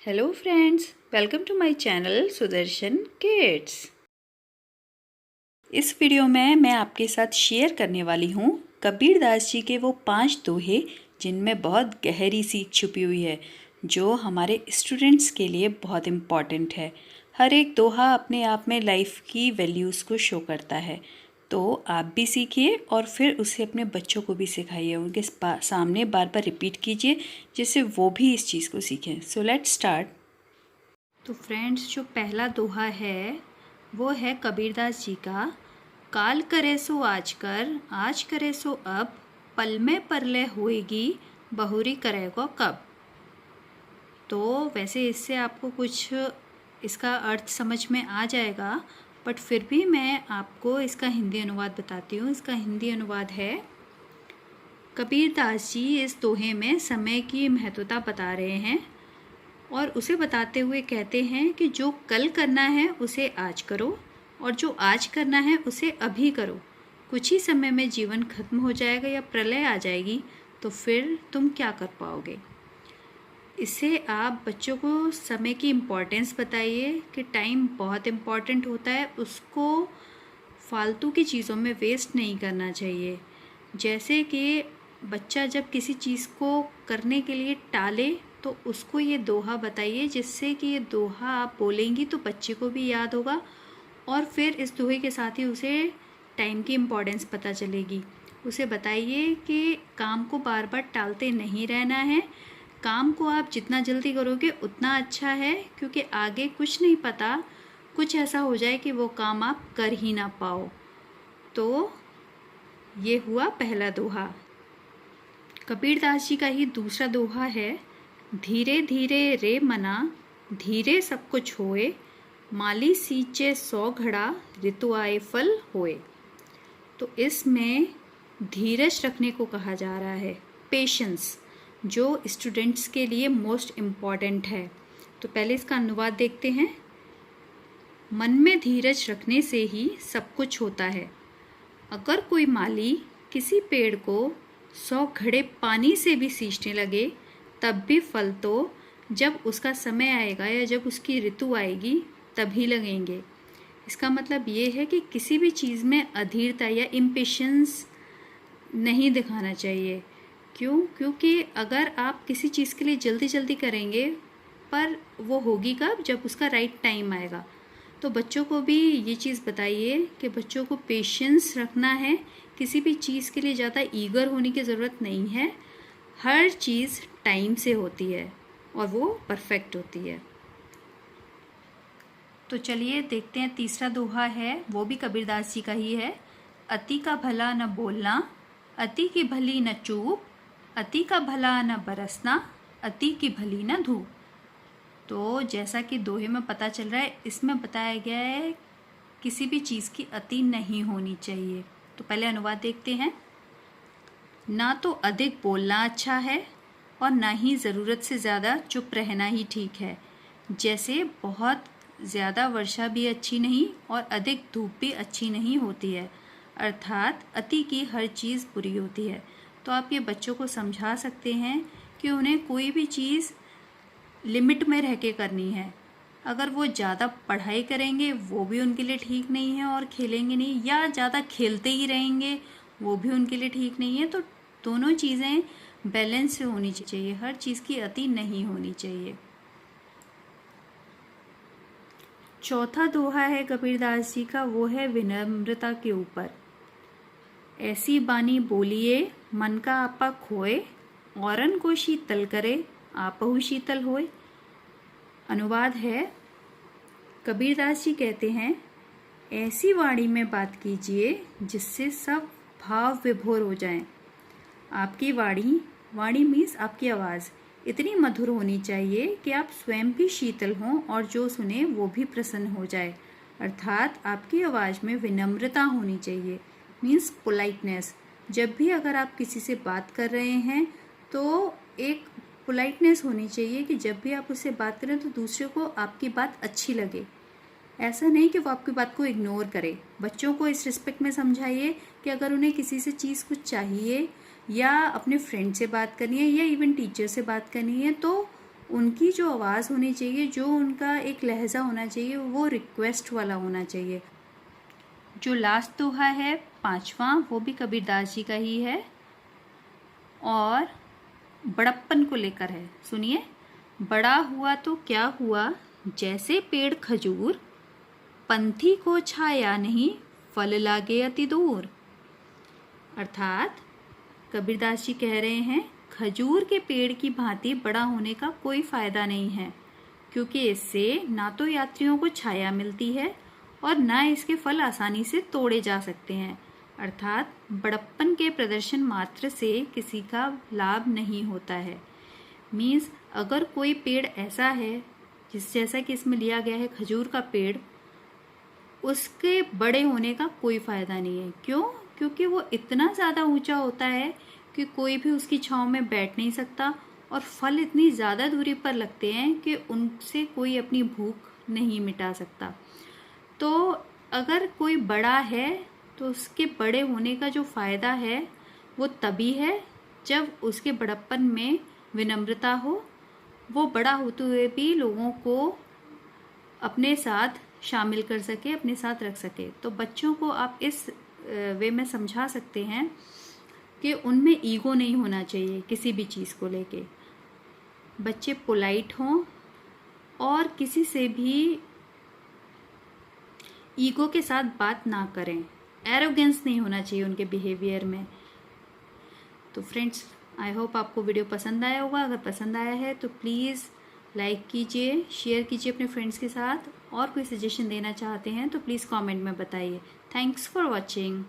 Hello friends, welcome to my channel Sudarshan kids. इस video में मैं आपके साथ शेयर करने वाली हूँ कबीरदास जी के वो 5 दोहे जिनमें बहुत गहरी सीख छुपी हुई है, जो हमारे स्टूडेंट्स के लिए बहुत इम्पॉर्टेंट है। हर एक दोहा अपने आप में लाइफ की वैल्यूज़ को शो करता है, तो आप भी सीखिए और फिर उसे अपने बच्चों को भी सिखाइए, उनके सामने बार बार रिपीट कीजिए, जिससे वो भी इस चीज़ को सीखें। So let's start. तो फ्रेंड्स, जो पहला दोहा है वो है कबीरदास जी का। काल करे सो आज कर, आज करे सो अब, पल में परलय होएगी, बहुरी करेगा कब। तो वैसे इससे आपको कुछ इसका अर्थ समझ में आ जाएगा, बट फिर भी मैं आपको इसका हिंदी अनुवाद बताती हूँ। इसका हिंदी अनुवाद है, कबीरदास जी इस दोहे में समय की महत्वता बता रहे हैं और उसे बताते हुए कहते हैं कि जो कल करना है उसे आज करो और जो आज करना है उसे अभी करो। कुछ ही समय में जीवन खत्म हो जाएगा या प्रलय आ जाएगी, तो फिर तुम क्या कर पाओगे। इससे आप बच्चों को समय की इम्पोर्टेंस बताइए कि टाइम बहुत इम्पॉर्टेंट होता है, उसको फालतू की चीज़ों में वेस्ट नहीं करना चाहिए। जैसे कि बच्चा जब किसी चीज़ को करने के लिए टाले तो उसको ये दोहा बताइए, जिससे कि ये दोहा आप बोलेंगी तो बच्चे को भी याद होगा और फिर इस दोहे के साथ ही उसे टाइम की इम्पोर्टेंस पता चलेगी। उसे बताइए कि काम को बार बार टालते नहीं रहना है, काम को आप जितना जल्दी करोगे उतना अच्छा है, क्योंकि आगे कुछ नहीं पता, कुछ ऐसा हो जाए कि वो काम आप कर ही ना पाओ। तो ये हुआ पहला दोहा। कबीरदास जी का ही दूसरा दोहा है, धीरे धीरे रे मना, धीरे सब कुछ होए, माली सींचे 100 घड़ा, ऋतु आए फल होए। तो इसमें धीरज रखने को कहा जा रहा है, पेशेंस, जो स्टूडेंट्स के लिए मोस्ट इम्पॉर्टेंट है। तो पहले इसका अनुवाद देखते हैं। मन में धीरज रखने से ही सब कुछ होता है। अगर कोई माली किसी पेड़ को 100 घड़े पानी से भी सींचने लगे, तब भी फल तो जब उसका समय आएगा या जब उसकी ऋतु आएगी तभी लगेंगे। इसका मतलब ये है कि किसी भी चीज़ में अधीरता या इम्पेशेंस नहीं दिखाना चाहिए। क्यों? क्योंकि अगर आप किसी चीज़ के लिए जल्दी जल्दी करेंगे, पर वो होगी कब? जब उसका राइट टाइम आएगा। तो बच्चों को भी ये चीज़ बताइए कि बच्चों को पेशेंस रखना है, किसी भी चीज़ के लिए ज़्यादा ईगर होने की ज़रूरत नहीं है। हर चीज़ टाइम से होती है और वो परफेक्ट होती है। तो चलिए देखते हैं, तीसरा दोहा है, वो भी कबीरदास जी का ही है। अति का भला न बोलना, अति की भली न चूप, अति का भला न बरसना, अति की भली न धूप। तो जैसा कि दोहे में पता चल रहा है, इसमें बताया गया है किसी भी चीज़ की अति नहीं होनी चाहिए। तो पहले अनुवाद देखते हैं। ना तो अधिक बोलना अच्छा है और ना ही ज़रूरत से ज़्यादा चुप रहना ही ठीक है। जैसे बहुत ज़्यादा वर्षा भी अच्छी नहीं और अधिक धूप भी अच्छी नहीं होती है, अर्थात अति की हर चीज़ बुरी होती है। तो आप ये बच्चों को समझा सकते हैं कि उन्हें कोई भी चीज़ लिमिट में रह के करनी है। अगर वो ज़्यादा पढ़ाई करेंगे वो भी उनके लिए ठीक नहीं है और खेलेंगे नहीं, या ज़्यादा खेलते ही रहेंगे वो भी उनके लिए ठीक नहीं है। तो दोनों चीज़ें बैलेंस से होनी चाहिए, हर चीज़ की अति नहीं होनी चाहिए। चौथा दोहा है कबीरदास जी का, वो है विनम्रता के ऊपर। ऐसी बानी बोलिए मन का आपा खोए, औरन को शीतल करे आपहु शीतल होए। अनुवाद है, कबीरदास जी कहते हैं, ऐसी वाणी में बात कीजिए जिससे सब भाव विभोर हो जाएं। आपकी वाणी, वाणी मीन्स आपकी आवाज़, इतनी मधुर होनी चाहिए कि आप स्वयं भी शीतल हों और जो सुने वो भी प्रसन्न हो जाए। अर्थात आपकी आवाज़ में विनम्रता होनी चाहिए, मीन्स पोलाइटनेस। जब भी अगर आप किसी से बात कर रहे हैं तो एक पोलाइटनेस होनी चाहिए कि जब भी आप उससे बात करें तो दूसरे को आपकी बात अच्छी लगे। ऐसा नहीं कि वो आपकी बात को इग्नोर करे। बच्चों को इस रिस्पेक्ट में समझाइए कि अगर उन्हें किसी से चीज़ कुछ चाहिए या अपने फ्रेंड से बात करनी है या इवन टीचर से बात करनी है, तो उनकी जो आवाज़ होनी चाहिए, जो उनका एक लहजा होना चाहिए, वो रिक्वेस्ट वाला होना चाहिए। जो लास्ट दोहा है 5वां, वो भी कबीरदास जी का ही है और बड़प्पन को लेकर है। सुनिए, बड़ा हुआ तो क्या हुआ, जैसे पेड़ खजूर, पंथी को छाया नहीं, फल लागे अति दूर। अर्थात कबीरदास जी कह रहे हैं, खजूर के पेड़ की भांति बड़ा होने का कोई फायदा नहीं है, क्योंकि इससे ना तो यात्रियों को छाया मिलती है और ना इसके फल आसानी से तोड़े जा सकते हैं। अर्थात बड़प्पन के प्रदर्शन मात्र से किसी का लाभ नहीं होता है। मीन्स अगर कोई पेड़ ऐसा है जैसा कि इसमें लिया गया है खजूर का पेड़, उसके बड़े होने का कोई फायदा नहीं है। क्यों? क्योंकि वो इतना ज़्यादा ऊंचा होता है कि कोई भी उसकी छांव में बैठ नहीं सकता और फल इतनी ज़्यादा दूरी पर लगते हैं कि उनसे कोई अपनी भूख नहीं मिटा सकता। तो अगर कोई बड़ा है तो उसके बड़े होने का जो फ़ायदा है वो तभी है जब उसके बड़प्पन में विनम्रता हो, वो बड़ा होते हुए भी लोगों को अपने साथ शामिल कर सके, अपने साथ रख सके। तो बच्चों को आप इस वे में समझा सकते हैं कि उनमें ईगो नहीं होना चाहिए किसी भी चीज़ को लेके। बच्चे पोलाइट हों और किसी से भी ईगो के साथ बात ना करें, एरोगेंस नहीं होना चाहिए उनके बिहेवियर में। तो फ्रेंड्स, आई होप आपको वीडियो पसंद आया होगा। अगर पसंद आया है तो प्लीज़ लाइक कीजिए, शेयर कीजिए अपने फ्रेंड्स के साथ, और कोई सजेशन देना चाहते हैं तो प्लीज़ कमेंट में बताइए। Thanks for watching.